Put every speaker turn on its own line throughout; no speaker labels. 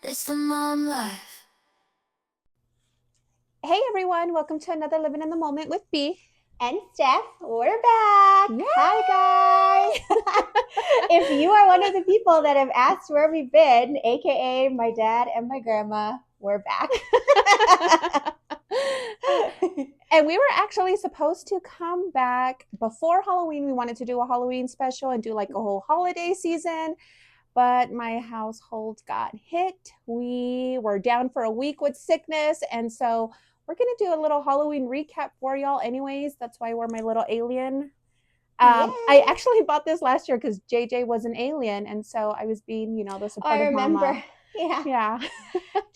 It's the mom life.
Hey everyone, welcome to another Living in the Moment with B.
And Steph, we're back.
Yay!
Hi, guys. If you are one of the people that have asked where we've been, aka my dad and my grandma, we're back.
And we were actually supposed to come back before Halloween. We wanted to do a Halloween special and do like a whole holiday season, but my household got hit. We were down for a week with sickness, and so we're going to do a little Halloween recap for y'all anyways. That's why we're my little alien. I
Yay.
actually bought this last year because JJ was an alien, and so I was being, the
I
supportive
remember.
mama.
Yeah.
Yeah.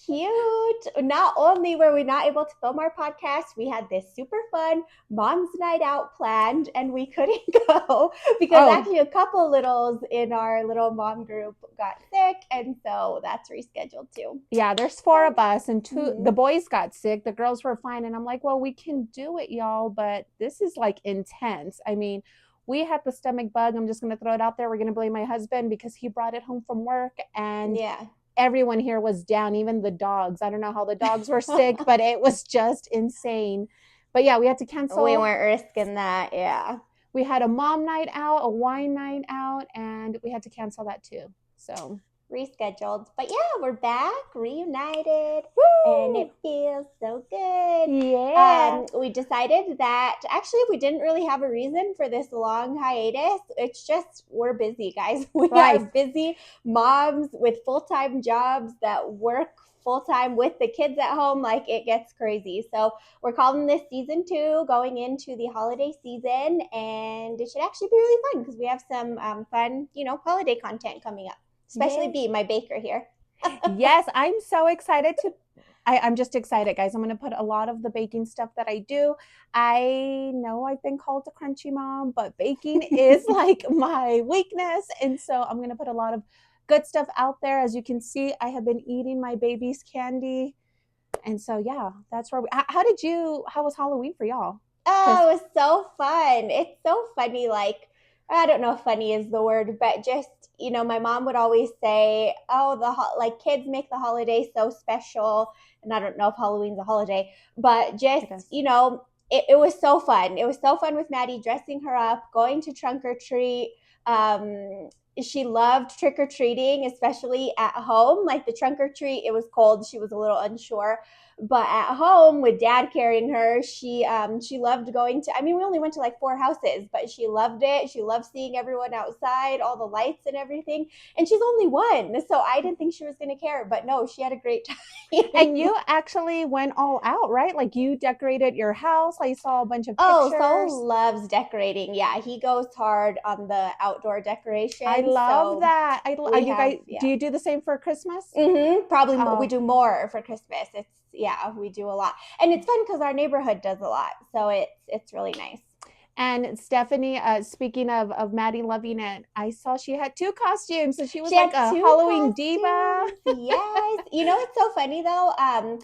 Cute. Not only were we not able to film our podcast, we had this super fun mom's night out planned and we couldn't go because actually a couple littles in our little mom group got sick, and so that's rescheduled too.
Yeah, there's 4 of us, and the boys got sick. The girls were fine, and I'm like, well, we can do it, y'all, but this is like intense. I mean, we had the stomach bug. I'm just going to throw it out there. We're going to blame my husband because he brought it home from work, and
Yeah.
everyone here was down, even the dogs. I don't know how the dogs were sick, but it was just insane. But yeah, we had to cancel.
We weren't risking that. Yeah.
We had a mom night out, a wine night out, and we had to cancel that too. So
rescheduled. But yeah, we're back, reunited.
Woo!
And it feels so good.
Yeah.
We decided that actually we didn't really have a reason for this long hiatus. It's just we're busy, guys. We are busy moms with full-time jobs that work full-time with the kids at home. Like, it gets crazy. So we're calling this season 2, going into the holiday season, and it should actually be really fun because we have some fun, holiday content coming up. Especially B, my baker here.
Yes, I'm so excited I'm just excited, guys. I'm going to put a lot of the baking stuff that I do. I know I've been called a crunchy mom, but baking is like my weakness. And so I'm going to put a lot of good stuff out there. As you can see, I have been eating my baby's candy. And so, yeah, that's where how was Halloween for y'all?
Oh, it was so fun. It's so funny. Like, I don't know if funny is the word, but just, my mom would always say, oh, kids make the holiday so special. And I don't know if Halloween's a holiday, but just, it was so fun. It was so fun with Maddie, dressing her up, going to trunk or treat. She loved trick or treating, especially at home. Like, the trunk or treat, it was cold. She was a little unsure. But at home with dad carrying her, she loved going to, we only went to like 4 houses, but she loved it. She loved seeing everyone outside, all the lights and everything. And she's only 1, so I didn't think she was going to care, but no, she had a great time.
And you actually went all out, right? Like, you decorated your house. I saw a bunch of pictures.
Oh, Saul loves decorating. Yeah, he goes hard on the outdoor decorations.
I love that. Do you do the same for Christmas?
Mm-hmm. Probably we do more for Christmas. We do a lot, and it's fun because our neighborhood does a lot, so it's really nice.
And Stephanie, speaking of Maddie loving it, I saw she had 2 costumes, so she was like a Halloween diva.
Yes. It's so funny though.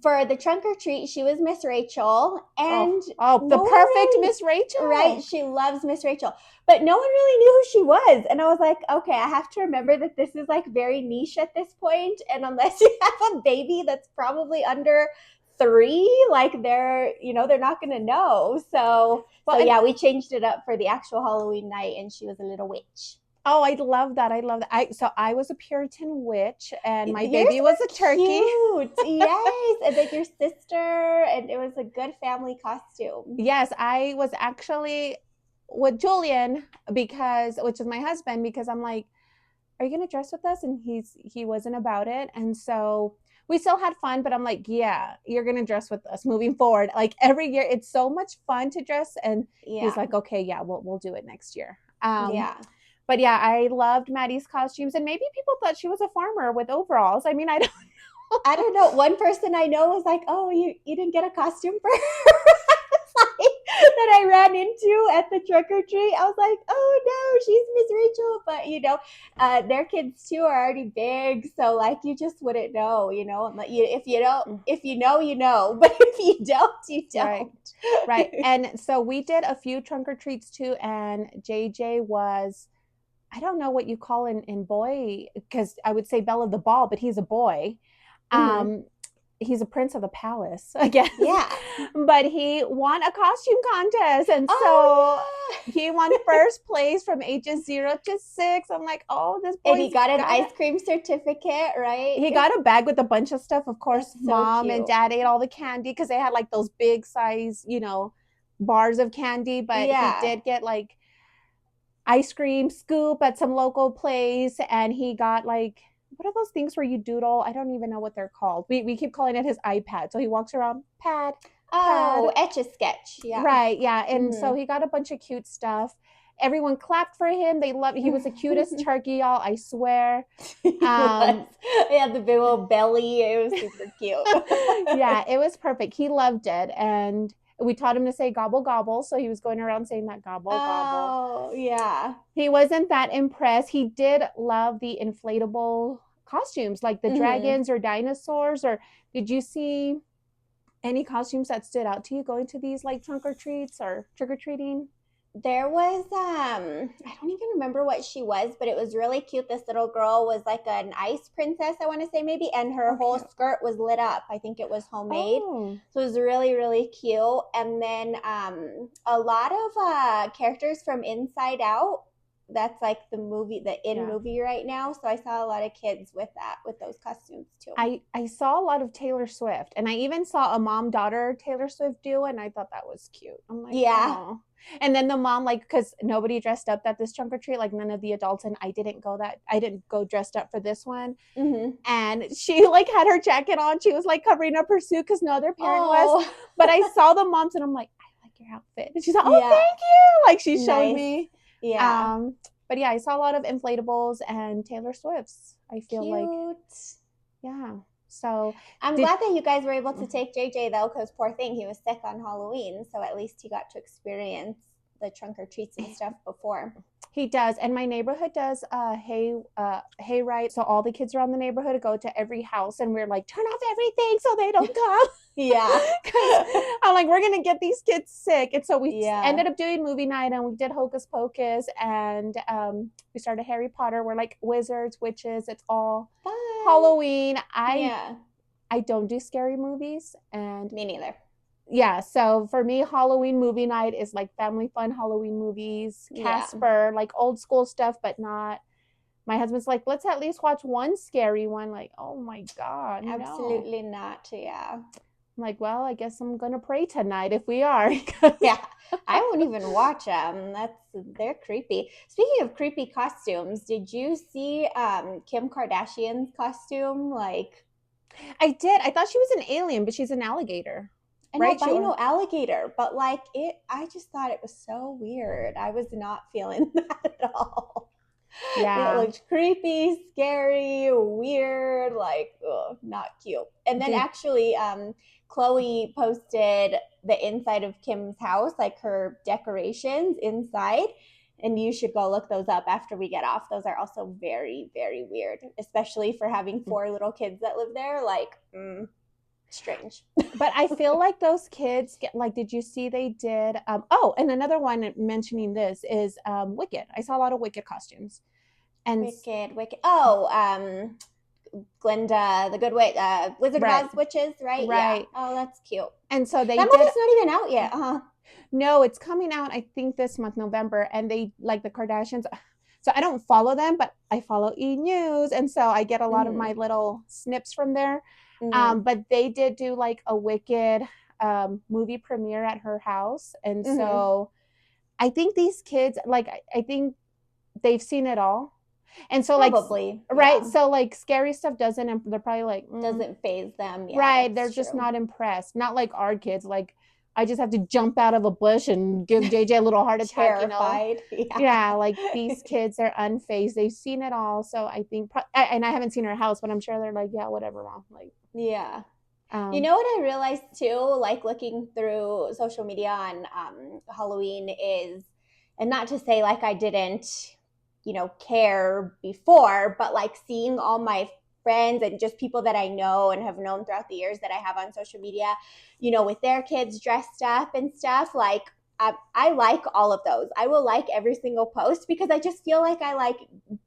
For the trunk or treat, she was Miss Rachel, and
the perfect Miss Rachel,
right? She loves Miss Rachel, but no one really knew who she was, and I was like, okay, I have to remember that this is like very niche at this point, and unless you have a baby that's probably under 3, like they're not gonna know. So we changed it up for the actual Halloween night, and she was a little witch.
Oh, I love that. I was a Puritan witch, and my baby was a turkey.
Cute. Yes. And then your sister, and it was a good family costume.
Yes, I was actually with Julian, which is my husband, because I'm like, are you going to dress with us? And he wasn't about it. And so we still had fun, but I'm like, yeah, you're going to dress with us moving forward. Like, every year, it's so much fun to dress. And he's like, okay, yeah, we'll do it next year. But yeah, I loved Maddie's costumes, and maybe people thought she was a farmer with overalls. I mean, I don't know.
I don't know. One person I know was like, oh, you didn't get a costume for her? That I ran into at the trick or treat. I was like, oh no, she's Miss Rachel. But their kids too are already big, so like you just wouldn't know. If you know, you know. But if you don't, you don't.
Right. And so we did a few trunk or treats too, and JJ was, I don't know what you call in boy, because I would say Belle of the Ball, but he's a boy.
Mm-hmm.
Um, he's a prince of the palace, I guess.
Yeah.
But he won a costume contest, and so
Oh
he won first place from ages 0 to 6. I'm like, oh, this
yeah. And he
boy's
got an
got it.
ice cream certificate, right?
He got a bag with a bunch of stuff. Of course,
That's so
mom and
cute.
dad ate all the candy because they had like those big size, bars of candy. But he
Yeah.
did get like ice cream scoop at some local place, and he got like, what are those things where you doodle? I don't even know what they're called. We keep calling it his iPad. So he walks around, pad,
Oh,
pad.
Etch a Sketch. Yeah.
Right, yeah. And so
Mm-hmm.
he got a bunch of cute stuff. Everyone clapped for him. They loved, he was the cutest turkey, y'all, I swear.
He was.
Um
He had the big old belly. It was super cute.
yeah, it was perfect. He loved it. And we taught him to say gobble gobble. So he was going around saying that gobble gobble.
Oh, yeah.
He wasn't that impressed. He did love the inflatable costumes, like the
Mm-hmm.
dragons or dinosaurs. Or did you see any costumes that stood out to you going to these like trunk or treats or trick or treating?
There was I don't even remember what she was, but it was really cute. This little girl was like an ice princess, I want to say maybe, and her
Oh,
whole
cute.
skirt was lit up. I think it was homemade.
Oh,
So it was really, really cute. And then a lot of characters from Inside Out. That's like the movie, the in
yeah.
movie right now. So I saw a lot of kids with that, with those costumes too.
I saw a lot of Taylor Swift, and I even saw a mom daughter Taylor Swift duo, and I thought that was cute. I'm like,
Yeah.
oh. And then the mom, like, because nobody dressed up at this trunk or treat, like none of the adults, and I didn't go dressed up for this one.
Mm-hmm.
And she like had her jacket on. She was like covering up her suit because no other parent was.
Oh,
But I saw the moms, and I'm like, I like your outfit. And she's like, oh,
yeah.
thank you. Like she showed
Nice.
me.
Yeah.
But yeah, I saw a lot of inflatables and Taylor Swift's. I feel like,
Cute.
yeah. So
I'm
did
glad that you guys were able to take JJ though, because poor thing, he was sick on Halloween. So at least he got to experience the trunk or treats and stuff before.
he does, and my neighborhood does hayride. So all the kids around the neighborhood go to every house, and we're like, turn off everything so they don't come.
Yeah.
Because I'm like, we're gonna get these kids sick. And so we
Yeah.
ended up doing movie night, and we did Hocus Pocus, and we started Harry Potter. We're like wizards, witches. It's all
Fun.
Halloween.
Yeah.
I don't do scary movies, and
Me neither.
yeah, so for me, Halloween movie night is like family fun Halloween movies,
Yeah.
Casper, like old school stuff, but not. My husband's like, let's at least watch one scary one. Like, oh my God, no.
Absolutely not. Yeah.
I'm like, well, I guess I'm gonna pray tonight if we are.
Yeah. I won't even watch them. They're creepy. Speaking of creepy costumes, did you see Kim Kardashian's costume? Like
I did. I thought she was an alien, but she's an alligator.
an
Right?
albino alligator, but like I just thought it was so weird. I was not feeling that at all.
Yeah.
It looked creepy, scary, weird, like ugh, not cute. And then actually, Chloe posted the inside of Kim's house, like her decorations inside. And you should go look those up after we get off. Those are also very, very weird, especially for having 4 little kids that live there. Like, strange.
But I feel like those kids get like, did you see they did? And another one mentioning this is Wicked. I saw a lot of Wicked costumes. And
Wicked. Oh, Glinda, the Good Wizard
Right.
of Oz witches, right?
Right.
Yeah. Oh, that's cute.
and so they
That
did.
movie's not even out yet.
No, it's coming out, I think, this month, November. And they like the Kardashians. So I don't follow them, but I follow E! News. And so I get a lot of my little snips from there. But they did do like a Wicked movie premiere at her house. And so I think these kids, like, I think they've seen it all. And so
Probably,
like, right.
yeah.
So like scary stuff doesn't, and they're probably like,
Doesn't phase them. Yeah,
right.
that's
They're just
true.
not impressed. Not like our kids. Like, I just have to jump out of a bush and give JJ a little heart attack,
Terrified.
Yeah, like these kids are unfazed. They've seen it all. So I think, and I haven't seen her house, but I'm sure they're like, yeah, whatever, Mom. Like,
Yeah. You know what I realized too, like looking through social media on Halloween is, and not to say like I didn't, care before, but like seeing all my friends and just people that I know and have known throughout the years that I have on social media, with their kids dressed up and stuff, like I like all of those. I will like every single post because I just feel like I like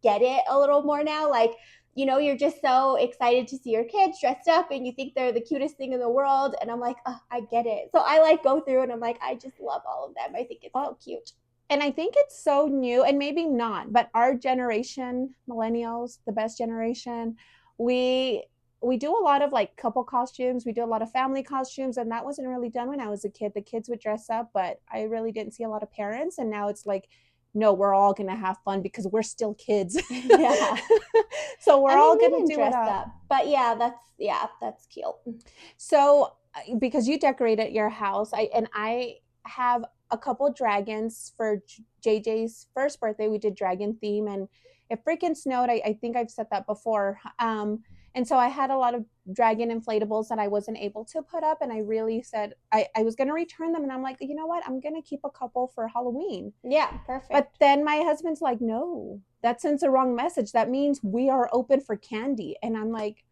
get it a little more now. Like, you're just so excited to see your kids dressed up and you think they're the cutest thing in the world. And I'm like, oh, I get it. So I like go through and I'm like, I just love all of them. I think it's so cute.
And I think it's so new, and maybe not, but our generation, millennials, the best generation, we we do a lot of like couple costumes, we do a lot of family costumes, and that wasn't really done when I was a kid. The kids would dress up, but I really didn't see a lot of parents, and now it's like, no, we're all gonna have fun because we're still kids.
Yeah.
So we're
I mean,
all
we
gonna
didn't
do it
dress
up.
up, but that's cute.
So because you decorated your house, I have a couple dragons for JJ's first birthday. We did dragon theme, and it freaking snowed. I think I've said that before. And so I had a lot of dragon inflatables that I wasn't able to put up, and I really said I was going to return them, and I'm like, you know what, I'm going to keep a couple for Halloween.
Yeah, perfect.
But then my husband's like, no, that sends a wrong message. That means we are open for candy. And I'm like,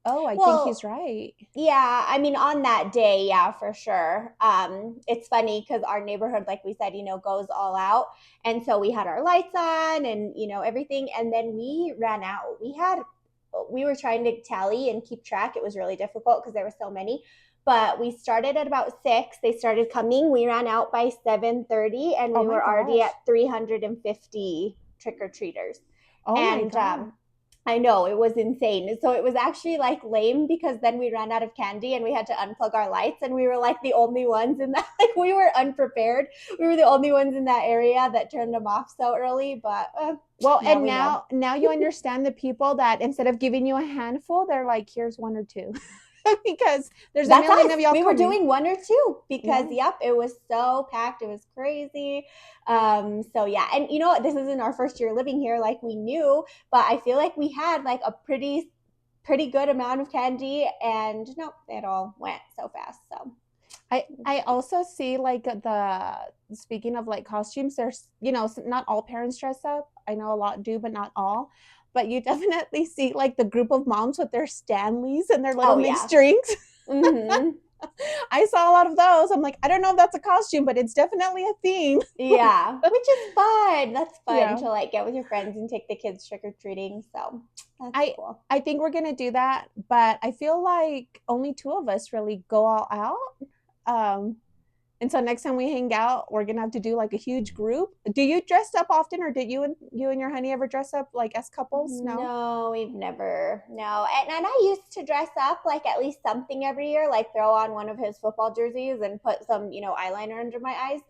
oh, I think he's right.
Yeah, I mean, on that day, yeah, for sure. It's funny because our neighborhood, like we said, goes all out. And so we had our lights on and, everything. And then we ran out. We were trying to tally and keep track. It was really difficult because there were so many. But we started at about 6. They started coming. We ran out by 7:30 and we were already at 350 trick-or-treaters.
Oh my God.
I know, it was insane. So it was actually like lame because then we ran out of candy and we had to unplug our lights and we were like the only ones in that, like we were unprepared. We were the only ones in that area that turned them off so early, but
well, and now you understand the people that instead of giving you a handful, they're like, here's 1 or 2. Because there's a million of y'all.
We were doing 1 or 2 because yep, it was so packed. It was crazy. So yeah, and this isn't our first year living here, like we knew, but I feel like we had like a pretty good amount of candy, and no, it all went so fast. So
I also see like speaking of like costumes, there's not all parents dress up. I know a lot do, but not all. But you definitely see like the group of moms with their Stanleys and their little mixed drinks.
Mm-hmm.
I saw a lot of those. I'm like, I don't know if that's a costume, but it's definitely a theme.
Yeah, which is fun. That's fun to like get with your friends and take the kids trick-or-treating. So that's cool.
I think we're gonna do that, but I feel like only 2 of us really go all out. And so next time we hang out, we're gonna have to do like a huge group. Do you dress up often, or did you and your honey ever dress up like as couples?
No, we've never. No, and I used to dress up like at least something every year, like throw on one of his football jerseys and put some eyeliner under my eyes.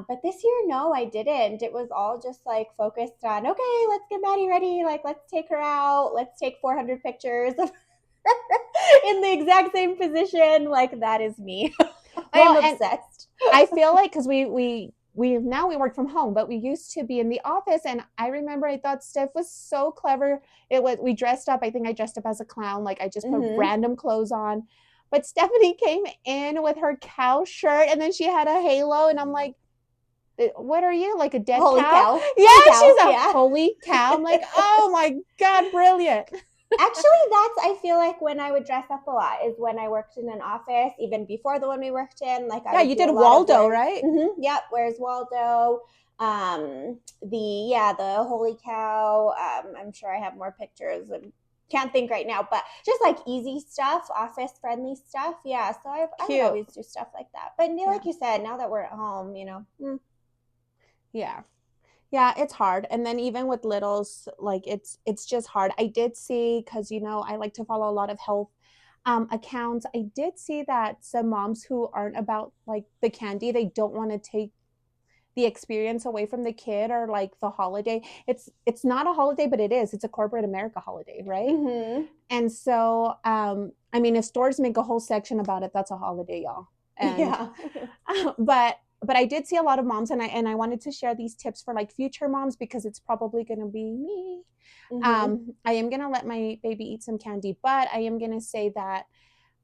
But this year, no, I didn't. It was all just like focused on, okay, let's get Maddie ready. Like, let's take her out. Let's take 400 pictures in the exact same position. Like, that is me. I'm obsessed.
I feel like because we now we work from home, but we used to be in the office, and I remember I thought Steph was so clever. We dressed up. I think I dressed up as a clown. Like I just put random clothes on. But Stephanie came in with her cow shirt, and then she had a halo, and I'm like, what are you, like a dead
holy cow?
Yeah, she's a holy cow. I'm like, oh my God, brilliant.
Actually, I feel like when I would dress up a lot is when I worked in an office, even before the one we worked in. Like,
you did Waldo, right?
Mm-hmm, yep. Where's Waldo? The holy cow. I'm sure I have more pictures and can't think right now, but just like easy stuff, office friendly stuff. Yeah. So I would always do stuff like that. But like you said, now that we're at home,
Yeah, it's hard. And then even with littles, like it's just hard. I did see, because I like to follow a lot of health accounts. I did see that some moms who aren't about like the candy, they don't want to take the experience away from the kid, or like the holiday. It's not a holiday, but it is. It's a corporate America holiday, right?
Mm-hmm.
And so I mean, if stores make a whole section about it, that's a holiday, y'all. And,
yeah.
But I did see a lot of moms, and I wanted to share these tips for like future moms, because it's probably going to be me.
Mm-hmm.
I am going to let my baby eat some candy, but I am going to say that,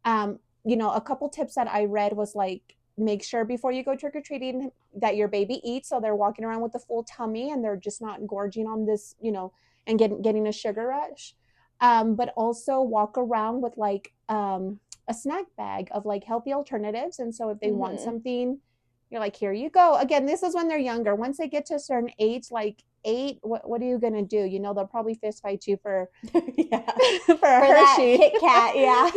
a couple tips that I read was like, make sure before you go trick-or-treating that your baby eats, so they're walking around with a full tummy and they're just not gorging on this, and getting a sugar rush. But also walk around with like a snack bag of like healthy alternatives. And so if they want something You're like, here you go. Again, this is when they're younger. Once they get to a certain age, like 8, what are you gonna do? They'll probably fist fight you for
Yeah.
for a
For that
Hershey.
Kit Kat, yeah.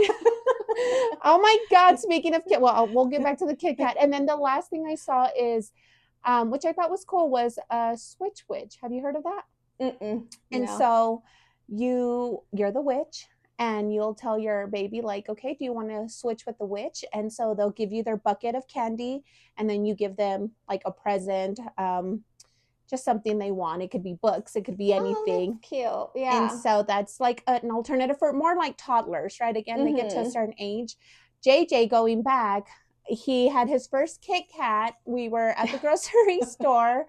Oh my God! Speaking of Kit, well, we'll get back to the Kit Kat. And then the last thing I saw is, which I thought was cool, was a Switch Witch. Have you heard of that? And
No.
so you're the witch, and you'll tell your baby like, okay, do you want to switch with the witch? And so they'll give you their bucket of candy, and then you give them like a present, just something they want. It could be books, it could be
Oh,
anything.
that's cute.
And
Yeah.
so that's like an alternative for more like toddlers, right? Again, they get to a
Mm-hmm.
certain age. JJ, going back, he had his first Kit Kat. We were at the grocery store,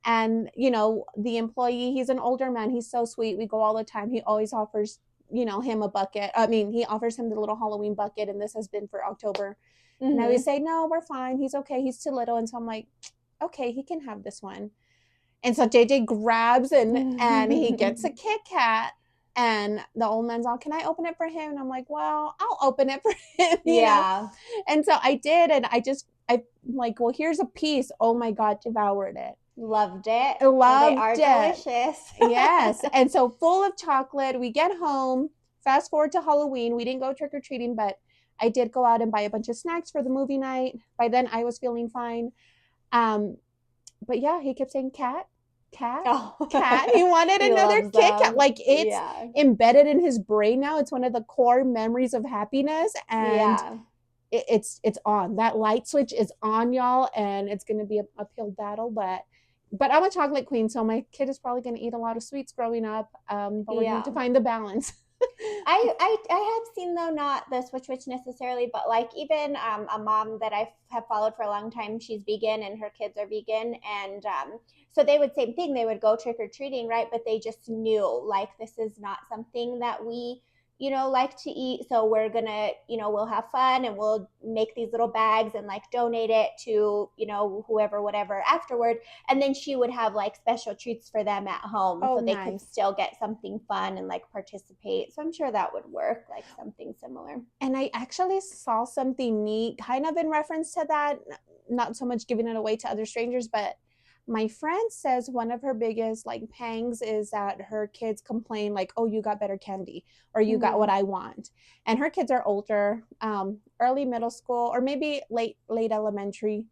and the employee, he's an older man, he's so sweet, we go all the time, he always offers him a bucket. I mean, he offers him the little Halloween bucket, and this has been for October. And I always
Mm-hmm.
say, no, we're fine, he's okay, he's too little. And so I'm like, okay, he can have this one. And so JJ grabs and he gets a Kit Kat, and the old man's all, can I open it for him? And I'm like, well, I'll open it for him.
Yeah.
And so I did, and I'm like, well, here's a piece. Oh my God, devoured it.
Loved it.
I
They
loved
are
it.
delicious.
Yes. And so full of chocolate. We get home, fast forward to Halloween. We didn't go trick or treating, but I did go out and buy a bunch of snacks for the movie night. By then I was feeling fine. Um, but yeah, he kept saying cat, cat,
Oh.
cat. He wanted
He
another
loves
Kit Kat.
them.
Like, it's
Yeah.
embedded in his brain now. It's one of the core memories of happiness. And
Yeah.
it's on. That light switch is on, y'all, and it's going to be a uphill battle. But I'm a chocolate queen, so my kid is probably going to eat a lot of sweets growing up. But we're going to have to
Yeah.
find the balance.
I have seen, though, not the Switch Witch necessarily, but like even a mom that I have followed for a long time, she's vegan and her kids are vegan, and so they would same thing. They would go trick or treating, right? But they just knew like this is not something that we like to eat. So we're gonna, we'll have fun and we'll make these little bags and like donate it to, whoever, whatever afterward. And then she would have like special treats for them at home
Oh,
so they could
nice.
still get something fun and like participate. So I'm sure that would work, like something similar.
And I actually saw something neat, kind of in reference to that. Not so much giving it away to other strangers, but my friend says one of her biggest like pangs is that her kids complain like, oh, you got better candy, or you got what
Mm-hmm.
I want. And her kids are older, early middle school, or maybe late elementary.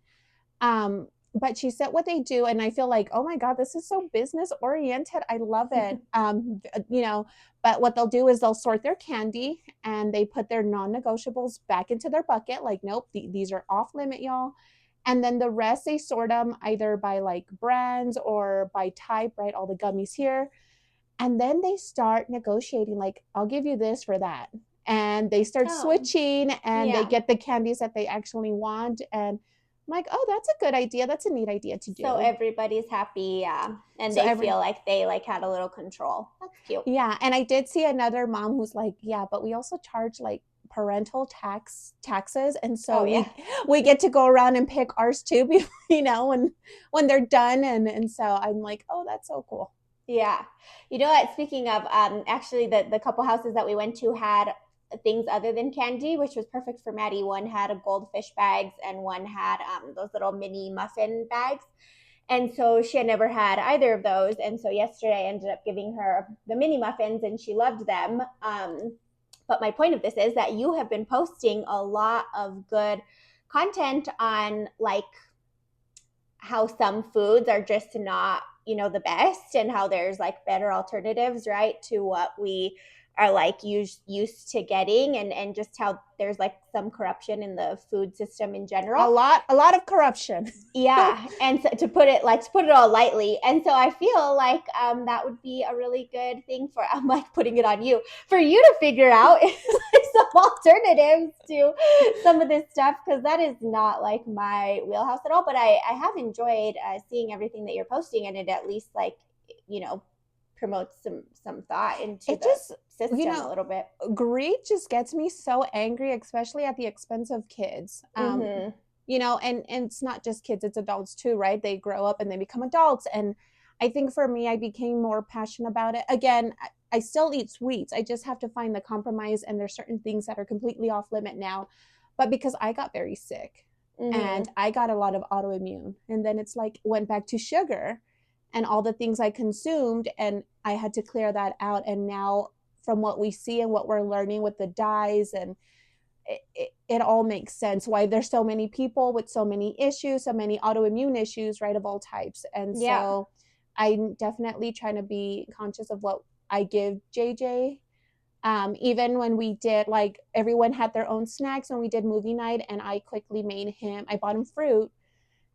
But she said what they do, and I feel like, oh my God, this is so business oriented, I love it. But what they'll do is they'll sort their candy, and they put their non-negotiables back into their bucket, like, nope, these are off limit, y'all. And then the rest, they sort them either by like brands or by type, right? All the gummies here. And then they start negotiating, like, I'll give you this for that. And they start
Oh,
switching, and they
yeah.
get the candies that they actually want. And I'm like, oh, that's a good idea. That's a neat idea to
So
do.
everybody's happy, yeah. And
So
they
every
feel like they like had a little control. That's cute.
Yeah, and I did see another mom who's like, yeah, but we also charge like parental taxes, and
Oh
so
yeah.
we get to go around and pick ours too, when they're done. And so I'm like, oh, that's so cool.
Yeah. You know what? Speaking of, actually, the couple houses that we went to had things other than candy, which was perfect for Maddie. One had a goldfish bags, and one had those little mini muffin bags. And so she had never had either of those. And so yesterday I ended up giving her the mini muffins, and she loved them. But my point of this is that you have been posting a lot of good content on like how some foods are just not, the best, and how there's like better alternatives, right, to what we are like used to getting, and just how there's like some corruption in the food system in
A
general.
lot, a lot of corruption.
Yeah, and so, to put it all lightly, and so I feel like that would be a really good thing for, I'm like putting it on you, for you to figure out some alternatives to some of this stuff, because that is not like my wheelhouse at all. But I have enjoyed seeing everything that you're posting, and it at least like you know promotes some thought into
It
the
just,
system a little bit.
greed just gets me so angry, especially at the expense of kids.
Mm-hmm.
And it's not just kids, it's adults too, right? They grow up and they become adults. And I think for me, I became more passionate about it. Again, I still eat sweets. I just have to find the compromise. And there's certain things that are completely off limit now. But because I got very sick, and I got a lot of autoimmune. And then it's like went back to sugar and all the things I consumed, and I had to clear that out. And now, from what we see and what we're learning with the dyes, and it all makes sense why there's so many people with so many issues, so many autoimmune issues, right, of all types. And
Yeah.
so I'm definitely trying to be conscious of what I give JJ. Even when we did, like, everyone had their own snacks when we did movie night, and I quickly made him, I bought him fruit,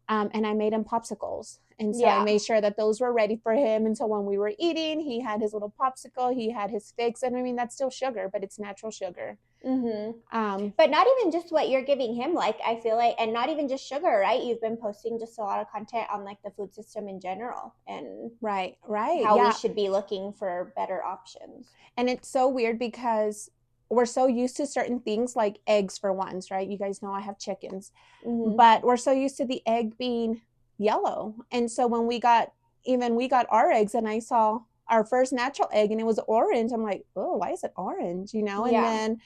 and I made him popsicles. And so I made sure that those were ready for him. And so when we were eating, he had his little popsicle, he had his fix. And I mean, that's still sugar, but it's natural sugar.
But not even just what you're giving him, like, I feel like, and not even just sugar, right? You've been posting just a lot of content on like the food system in general, and
right
how we should be looking for better options.
And it's so weird because we're so used to certain things, like eggs for ones, right? You guys know I have chickens, but we're so used to the egg being yellow. And so when we got our eggs, and I saw our first natural egg and it was orange, I'm like, oh, why is it orange? And then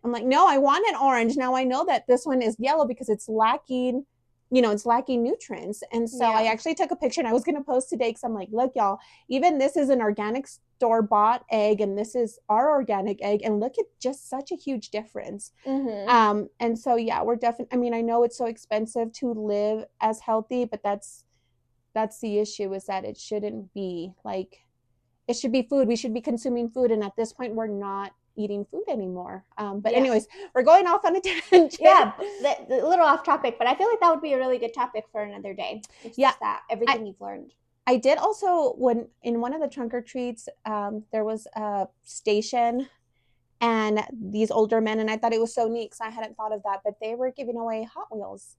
I'm like, no, I want an orange. Now I know that this one is yellow because it's lacking, it's lacking nutrients. And so I actually took a picture, and I was going to post today because I'm like, look, y'all, even this is an organic store-bought egg, and this is our organic egg, and look at just such a huge difference. And so, yeah, we're definitely, I mean, I know it's so expensive to live as healthy, but that's the issue, is that it shouldn't be like, it should be food. We should be consuming food. And at this point, we're not eating food anymore. But anyways, we're going off on a tangent.
Yeah, a little off topic, but I feel like that would be a really good topic for another day. That everything you've learned.
I did also, when in one of the trunk or treats, there was a station and these older men, and I thought it was so neat because I hadn't thought of that, but they were giving away Hot Wheels.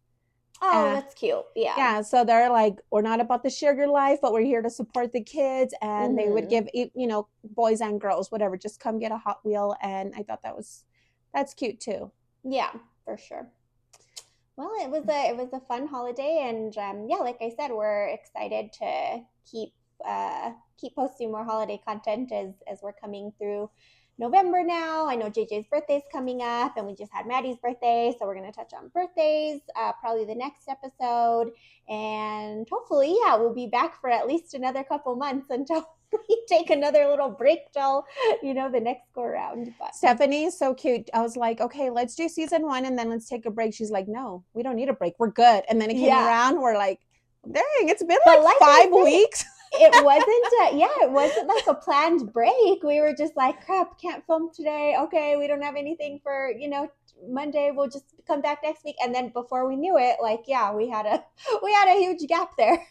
Oh, that's cute.
Yeah. So they're like, we're not about the sugar life, but we're here to support the kids. And they would give, boys and girls, whatever, just come get a Hot Wheel. And I thought that's cute too.
Yeah, for sure. Well, it was a fun holiday, and like I said, we're excited to keep posting more holiday content as we're coming through November now. I know JJ's birthday's coming up, and we just had Maddie's birthday, so we're going to touch on birthdays probably the next episode, and hopefully, we'll be back for at least another couple months until we take another little break till the next go around. But
Stephanie is so cute. I was like, okay, let's do season 1 and then let's take a break. She's like, no, we don't need a break, we're good. And then it came around, we're like, dang, it's been like 5 weeks.
It wasn't like a planned break. We were just like, crap, can't film today. Okay, we don't have anything for Monday. We'll just come back next week. And then before we knew it, we had a huge gap there.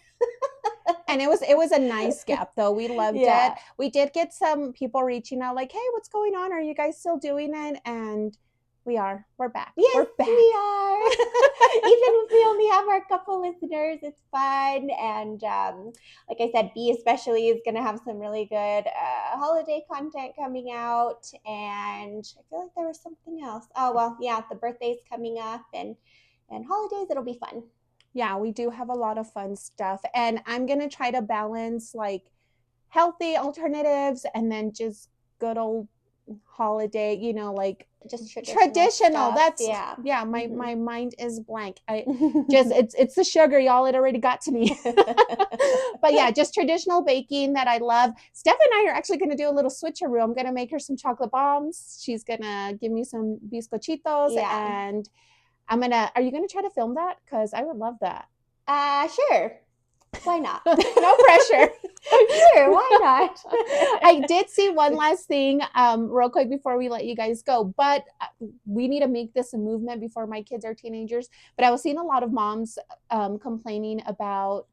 And it was a nice gap, though. We loved it. We did get some people reaching out like, hey, what's going on? Are you guys still doing it? And we're back.
Yes,
we're back.
We are. Even if we only have our couple listeners, it's fun. And like I said, B especially is going to have some really good holiday content coming out. And I feel like there was something else. Oh, well, yeah, the birthday's coming up, and holidays, it'll be fun.
Yeah, we do have a lot of fun stuff. And I'm going to try to balance like healthy alternatives and then just good old holiday, like
just
traditional. That's my mind is blank. I just it's the sugar, y'all. It already got to me. But yeah, just traditional baking that I love. Steph and I are actually going to do a little switcheroo. I'm going to make her some chocolate bombs. She's going to give me some bizcochitos, and are you going to try to film that? Because I would love that.
Sure. Why not?
No pressure.
Sure, why not?
I did see one last thing real quick before we let you guys go, but we need to make this a movement before my kids are teenagers. But I was seeing a lot of moms complaining about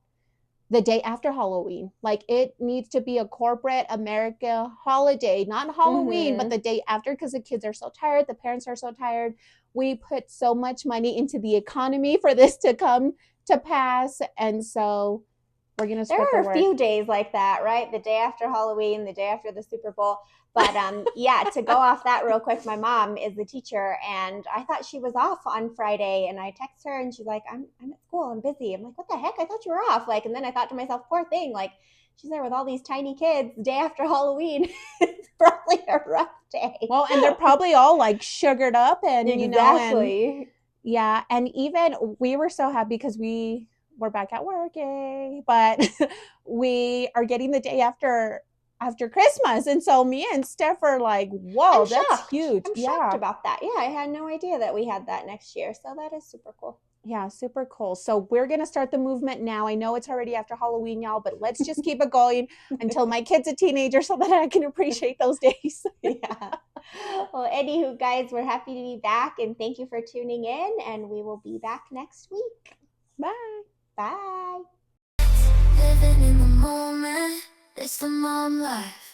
the day after Halloween. Like, it needs to be a corporate America holiday, not Halloween, but the day after, because the kids are so tired, the parents are so tired. We put so much money into the economy for this to come to pass, and so we're gonna spread the word.
There are a few days like that, right? The day after Halloween, the day after the Super Bowl. But to go off that real quick, my mom is the teacher, and I thought she was off on Friday, and I text her, and she's like, I'm at school, I'm busy. I'm like, what the heck? I thought you were off. Like, and then I thought to myself, poor thing, like, she's there with all these tiny kids the day after Halloween. It's probably a rough day.
Well, and they're probably all like sugared up, and
exactly.
Yeah, and even we were so happy because we're back at work, yay! But we are getting the day after Christmas, and so me and Steph are like,
I'm
"Whoa, that's
shocked.
huge!"
I'm shocked
Yeah,
about that. Yeah, I had no idea that we had that next year. So that is super cool.
yeah, super cool. So we're gonna start the movement now. I know it's already after Halloween, y'all, but let's just keep it going until my kid's a teenager, so that I can appreciate those days.
Yeah. Well, anywho, guys, we're happy to be back and thank you for tuning in. And we will be back next week.
Bye.
Bye.
Living in the moment, it's the mom life.